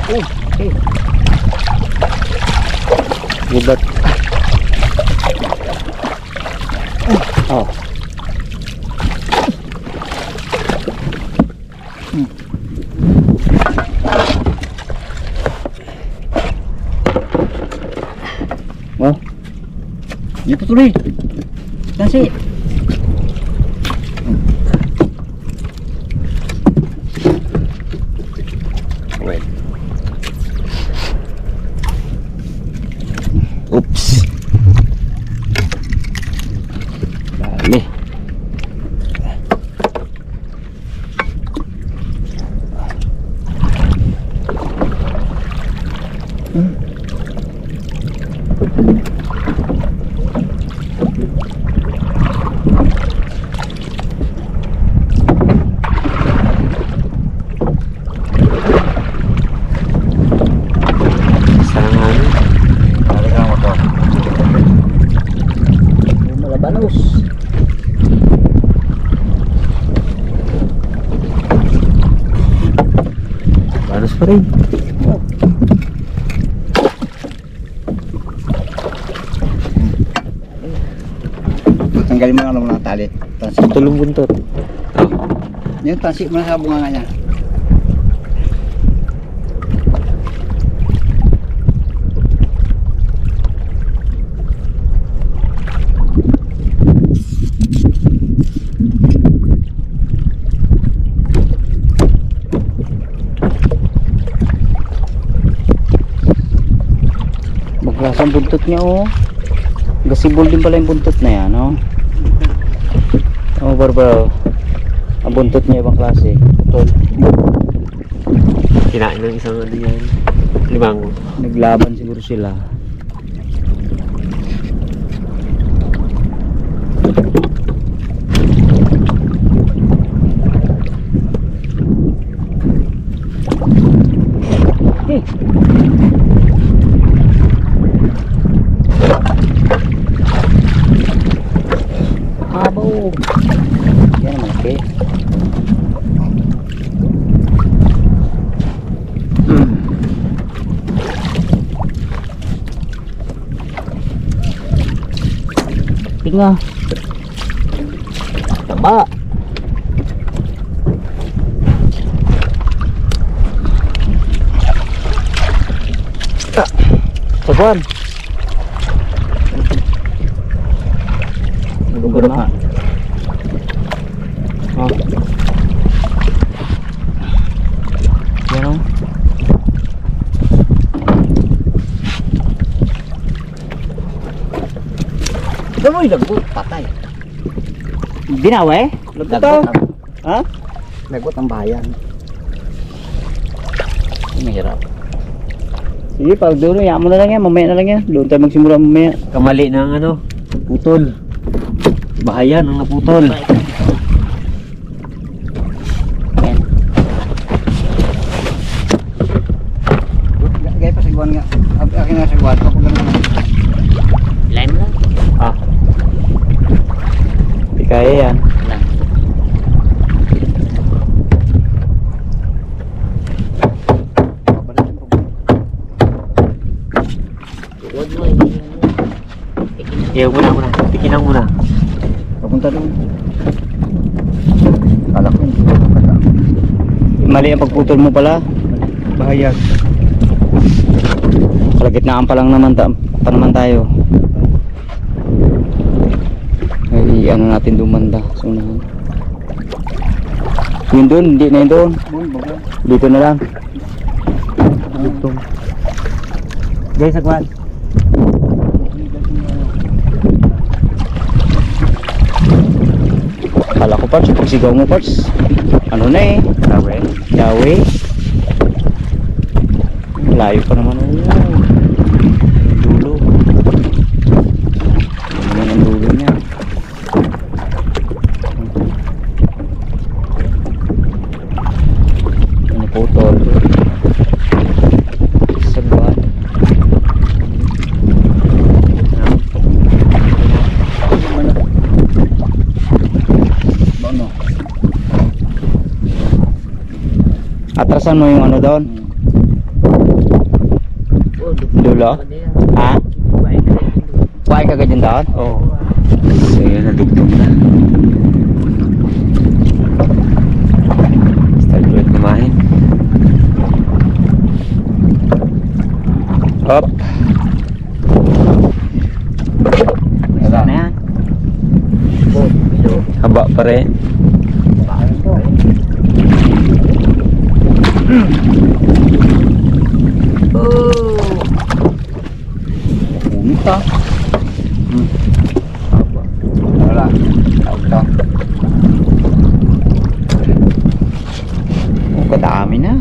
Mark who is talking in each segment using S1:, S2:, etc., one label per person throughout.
S1: Oh, okay. Gubat. Oh. Oh. Dito tuloy. Kasi. Wait. Oops. Dali. Malabanos. Banos pa rin. Oh. Tanggalin mo lang ng tali. Tulong buntot. Yung tansik mo na sa bunga niya. Maglasang buntot niya, oh. Gasibol din pala yung buntot na yan, oh. Oh, barbaro. Ang buntot niya ibang klase. Putol.
S2: Kinain ng isang ano yan. Limango.
S1: Naglaban siguro sila. Abo. Yan naman, okay. Tinga. Taba. Sabuan. Gurap na. Oh. Yan o. Gano'y lagot, patay. Binawa eh? Lagot. Ha? Lagot ang bayan. Mahirap. Sige, pag doon, yaman mo na lang yan. Mamaya na lang yan. Doon tayo magsimula mamaya.
S2: Kamali ng ano, putol. Bahayan ang naputol.
S1: Gaya pa sagwan nga. Akin nga sagwan. Ako ganun.
S2: Lime lang.
S1: Ah. Hindi kaya yan.
S2: Lang. Huwag mo Iyaw muna. Tikinan muna.
S1: Papunta doon. Kala ko hindi. Mali ang pagputol mo pala. Bahayag. Kalagitnaan pa lang naman tayo. Ay, ano natin dumanda. Sunahan. Yun doon, hindi na yun doon. Dito na lang.
S2: Guys, sagwan.
S1: Kala ko parts, pagsigaw mo parts. Ano na eh? Yawe. Layo pa naman ang dulo. Ano ang dulo niya? Ano putol? Sagwan. Atrasan mo yung ano doon. dulo? Ha? Kuhain ka ganyan doon?
S2: Oo. So yun, nadugtong na. Start ulit kumain. Hop.
S1: Wala na yan.
S2: Haba pa rin.
S1: Punta. Wala. Tawag to. Kadami na.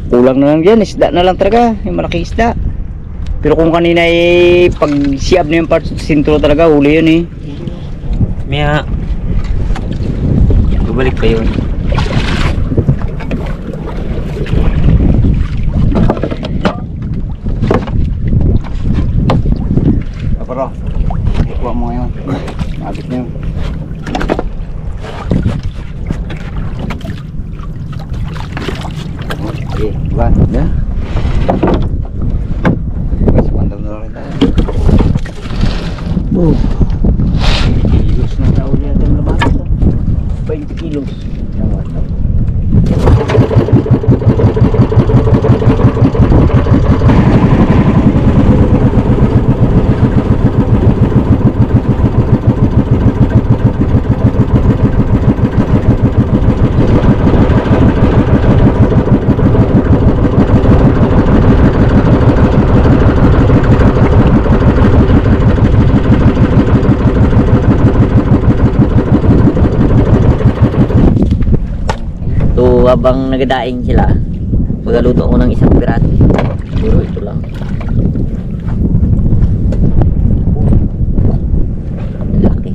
S1: Kulang na lang yan. Isda na lang talaga. Yung malaki isda. Pero kung kanina pag siyab na yung part sintro talaga, huli yun eh.
S2: Maya. Babalik pa yun.
S1: Pero, kuha mo ngayon. Mabit na yun. Okay, diba?
S2: Yeah.
S1: Kasi pandang na rin tayo.
S2: Oh.
S1: Kilos na tao niya itong labatas. 20 kilos.
S3: So habang nagadaing sila, magaluto ako ng isang piraso. Puro ito lang. Laki.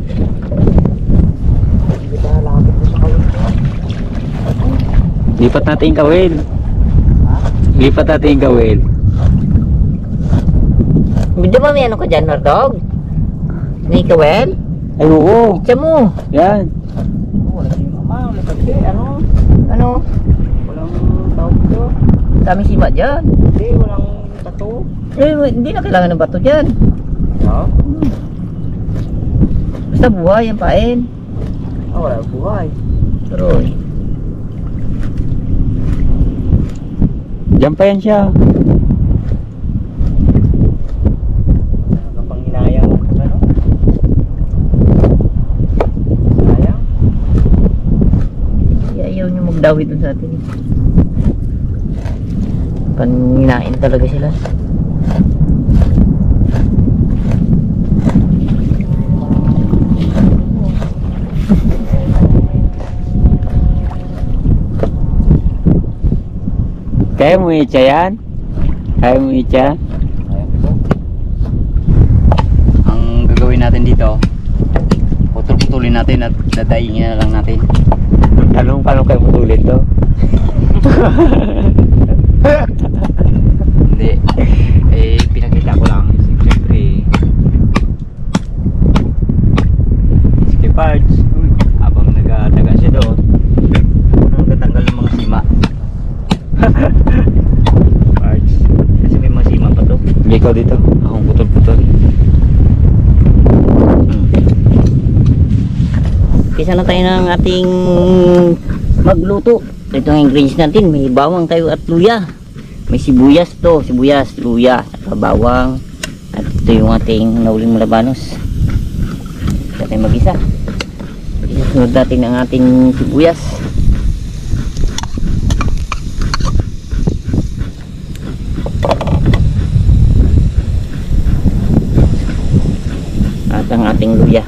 S2: Lipat natin yung kawil. Lipat natin yung kawil.
S3: Hindi ba may ano ka dyan, Nordog? May kawel?
S2: Ay oo.
S3: Itsa mo.
S2: Yan.
S1: Wala si mama, wala kasi ano,
S3: Ano?
S1: walang tawag ito.
S3: Kami sima dyan.
S1: Hindi, walang tato.
S3: Hindi na kailangan ng bato dyan.
S1: No?
S3: Basta buhay ang pain.
S1: Oh, wala buhay.
S3: Pero
S2: Diyan pa yan siya.
S1: Kapang hinayang, ano? Sayang.
S3: ayaw nyo magdawit dun sa atin. Paninain talaga sila.
S2: Kaya mo itcha yan? Kaya mo itcha?
S1: Sayang ito. Ang gagawin natin dito, putol-putulin natin at dadaingin na lang natin.
S2: Anong paano kayo putulin to?
S1: Hindi. Pinakita ko lang. Siyempre, safety parts. Habang nagataga siya doon, nagtatanggal ng mga sima. Parts. Kasi may mga sima pa to.
S2: Hindi ko dito. Akong putol-putol.
S3: Kisa na tayo ng ating magluto. Ito ang ingredients natin. May bawang tayo at luya. May sibuyas to. Sibuyas, luya, saka bawang. At ito yung ating nauling malabanos. Ito tayo mag-isa. Isusunod natin ang ating sibuyas. At ang ating luya.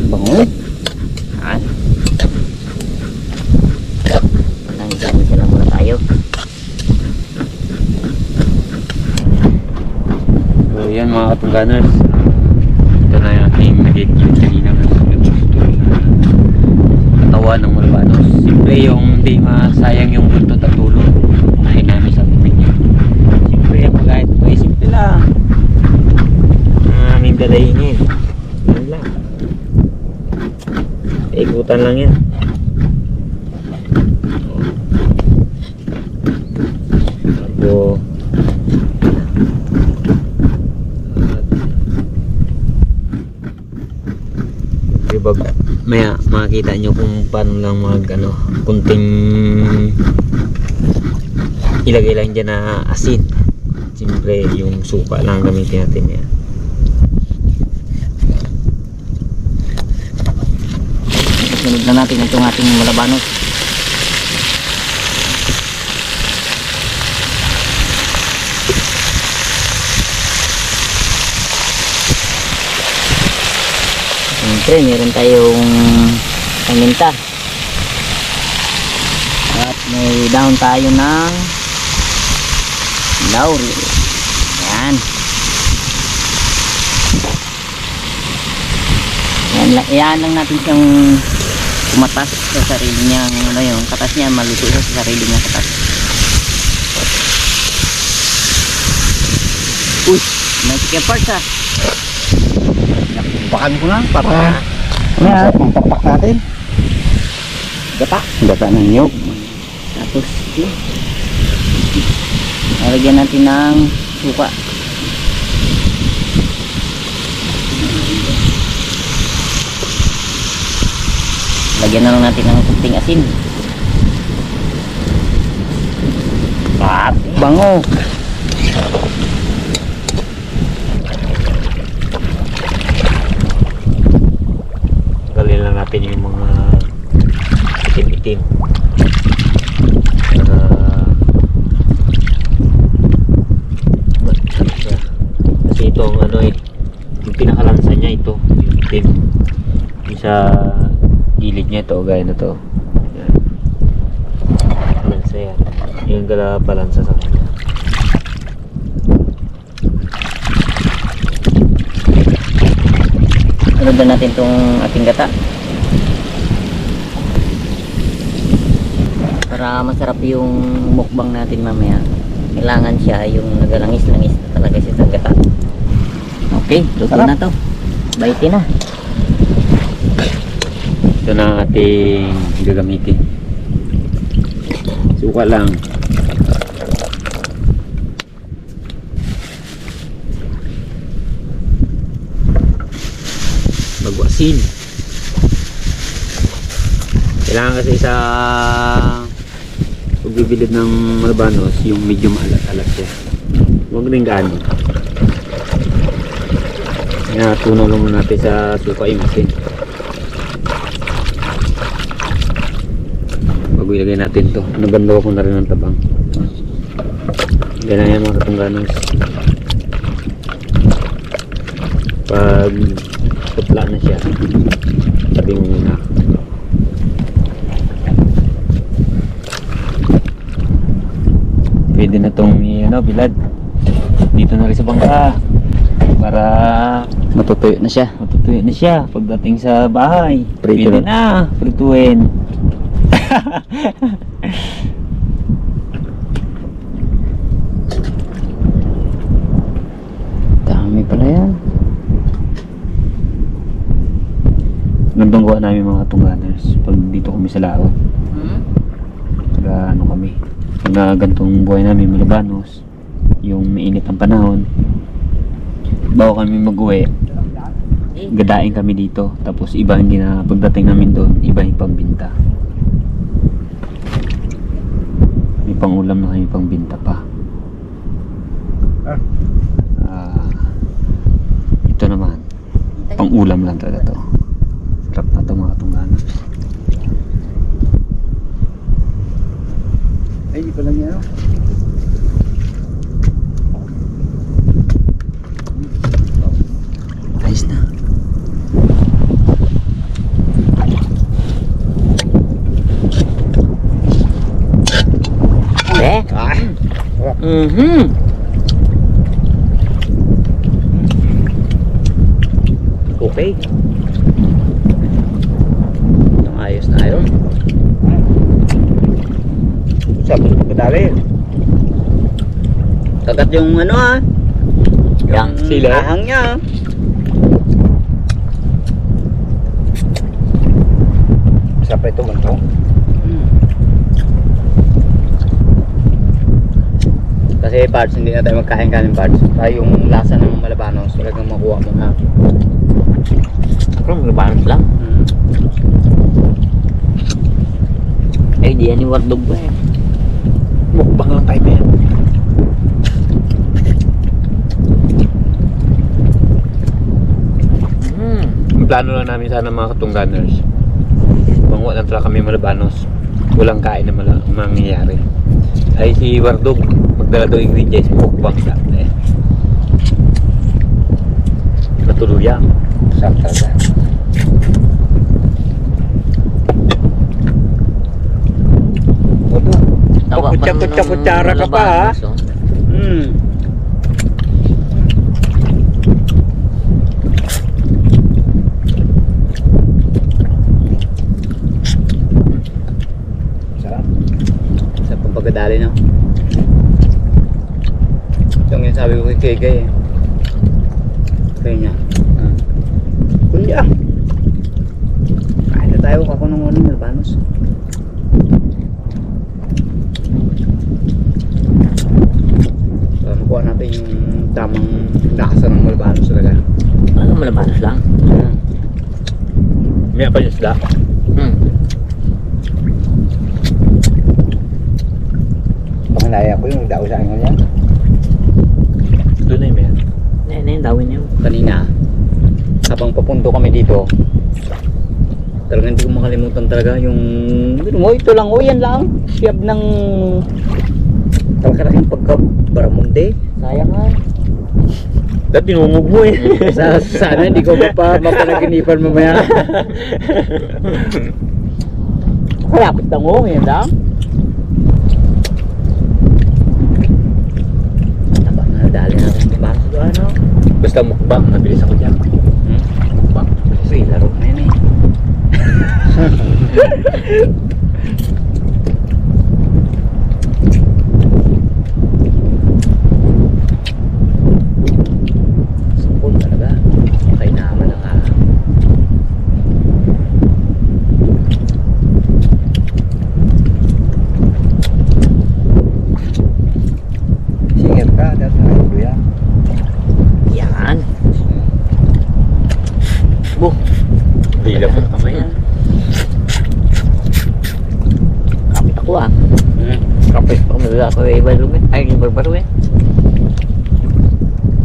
S3: Bango. Yan. Langis-langis lang muna tayo.
S2: So yan mga katungganers. Ito na yung ating nag-edit kanina. Katawan ng Malbanos. Siyempre yung hindi masayang yung buntot at tulo. Kumain namin sa tumig yun. Siyempre yung pagkain ito ay simple lang. Aming dalaingin. Yan lang. Ikutan lang yan. pag maya makikita nyo kung paano lang mag ano, kunting ilagay lang dyan na asin. Siyempre yung suka lang gamitin natin yan.
S3: Sunod na natin itong ating malabanos. Siyempre, meron tayong paminta. At may dahon tayo ng laurel. Yan. Yan lang natin siyang kumatas sa sarili niyang ano yung katas niya, maluto siya sa sarili niyang katas. Uy, may chicken parts ah.
S1: Pakan ko na para
S3: Yan.
S1: pampapak natin.
S3: Gata.
S1: Gata ng niyog.
S3: Tapos lalagyan natin ng suka. Lagyan na lang natin ng kunting asin. Bango.
S2: Tanggalin lang natin yung mga itim-itim. Kasi ito ang ano yung pinakalansa niya ito, yung itim. Yung sa gilid niya ito, gaya na to. Yan. Balansa yan. Yung balansa sa kanya.
S3: Sunod na natin itong ating gata. Para masarap yung mukbang natin mamaya, kailangan siya yung nagalangis-langis na talaga siya sa gata. Okay, luto
S1: Sarap.
S3: na to. Baiti na.
S2: Ito na ang ating gagamitin. Suka lang. Magwasin. Kailangan kasi sa pagbibilid ng malabanos, yung medyo maalat-alat siya. Huwag rin gaano. Kaya tunaw lang muna natin sa suka yung asin. Bago ilagay natin to. Naganda ko na rin ng tabang. Ganyan yan mga katungganos. Pag tutla na siya, tabi mo muna. Pwede na itong bilad. Dito na rin sa bangka. Para
S1: Matutuyo na siya.
S2: matutuyo na siya pagdating sa bahay.
S1: Prito
S2: Pwede
S1: na.
S2: na prituin.
S1: Dami pala yan.
S2: Gandang gawa namin mga tungganers pag dito kami sa laot. Saka ano kami, pag gantong buhay namin malabanos, yung mainit ang panahon, bago kami mag-uwi, gadain kami dito. Tapos iba hindi na pagdating namin doon, iba yung pagbinta. May pangulam na kami pangbinta pa. Ito naman, pangulam lang talaga to. Sarap na to mga tungganers.
S1: Ay, di pa lang yan.
S2: Ayos na. Okay. Itong ayos na yun.
S1: Sabi ko madali.
S3: Kagat yung ano ah.
S2: Yung sila.
S3: ahang niya.
S1: Isa pa ito man to.
S3: Kasi parts, hindi na tayo magkain-kanin parts. Tayo yung lasa ng malabanos, talagang makuha mo na. Pero malabanos lang. Eh, di yan ni Wardog ba eh.
S2: Mukbang lang tayo yan. Ang plano lang namin sana mga katungganers, manguha lang talaga kami malabanos, walang kain na mangyayari. Ay si Wardog magdala daw ingredients, mukbang sa natuluyan. Sarap talaga.
S3: Tawa pa ng
S2: Kutsara ka pa, ha?
S3: malabanos, oh.
S1: Sarap. Sa pagdali, no? Yung yung sabi ko kay Kegay eh. Kaya niya. Kundi ah. Kain na tayo kako ng uling Albanos. Makuha natin yung tamang lakasan ng Albanos talaga.
S3: Ano, malabanos lang.
S2: May apa yung isda?
S1: Pangalaya ko yung daw sa akin niya.
S2: Doon na yung may.
S3: Yan, yan, dawin niyo.
S1: Kanina, habang papunto kami dito, talagang hindi ko makalimutan talaga yung ito lang, yan lang siyab ng talagang pagka-baramunde. Sayang nga.
S2: Dahil tinungog mo eh.
S1: Sana hindi ko pa mapanaginipan mamaya. Kalapit lang mo, yan lang. Taba na dali natin yung baso doon, ano?
S2: Basta mukbang, nabilis ako dyan. Mukbang.
S1: Uy, laro na yun eh. Sampol talaga. Kay naman ang singer ka, dahil sa kuya.
S3: Yan. Buh.
S2: Dila mo na kamay.
S3: Kapit ako ah.
S2: Kapit.
S3: Baka malala ako yung iba lume. Ay, yung barbaro eh.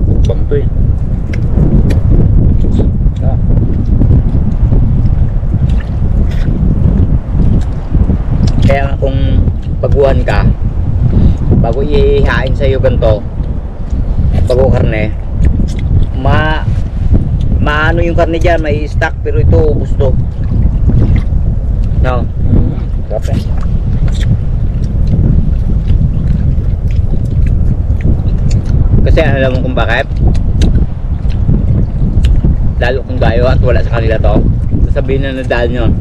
S2: Mukbang to eh.
S1: Kaya nga kung baguhan ka, bago ihain sa iyo ganito, bago karne, maano yung karne dyan, may stock, pero ito gusto. No? Kape. Kasi alam mo kung bakit? Lalo kung gayo at wala sa kanila to, sasabihin na nadaan yun.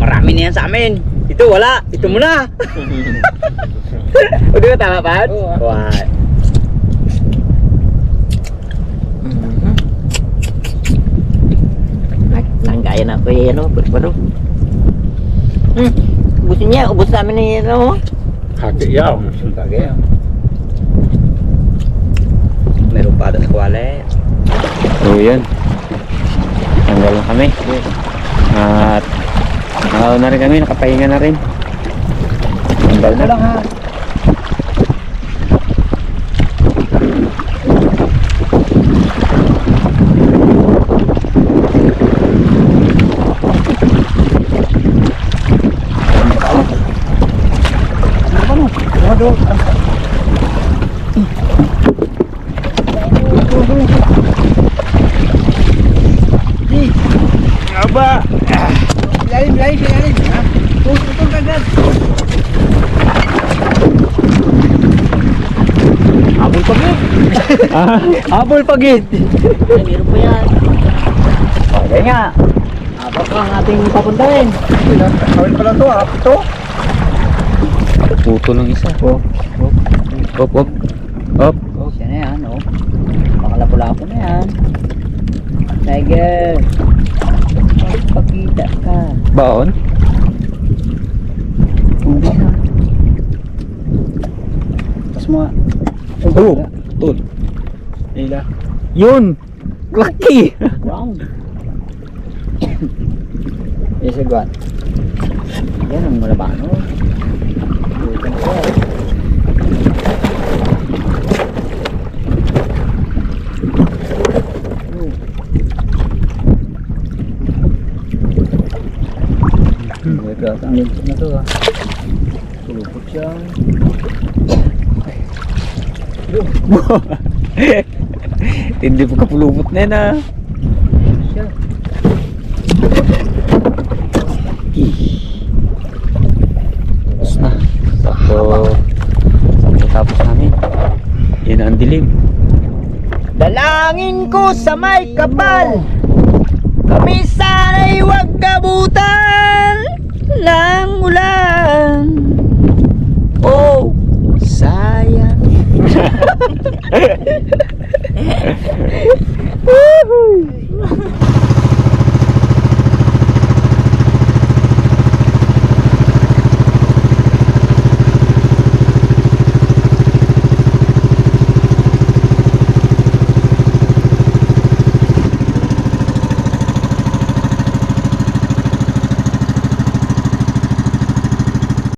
S1: Marami na yan sa amin. Ito wala. Ito muna. O di ba tama pa? Oo. What?
S3: Nanggaya na ako yung ano, barbaro. Ubusin niya, ubus namin na yun ano.
S2: Hati yaw.
S1: Bagay. Meron pa sa kwale.
S2: So yun. Tanggal lang kami. At na rin kami, nakapahinga na rin. Tanggal na.
S1: lang ha.
S2: Aba!
S1: Lain. Ha? Tutol kagad. Habol pagid. Habol pagid.
S3: Ay, meron pa yan.
S1: Bagay nga.
S3: Abak lang ating papuntahin.
S1: Kawin pala to ha. Ito.
S2: Puto ng isa. Op.
S1: Siya na yan, oh. Pakalapo-lapo na yan. Tiger. Pagkita ka.
S2: Baon?
S1: Hindi ha. Tapos mga...
S2: Tol. Ila. Yun! Laki!
S1: Wow. Yes, agad. Yan ang malabano. Ang lintot na to ha. Tulupot siya.
S2: Hindi po kapulupot na yan ah.
S1: Siya.
S2: Tapos na. Sakto tapos namin. Yan ang dilim.
S3: Dalangin ko sa may kapal, kami sana'y huwag gabutan ng ulan.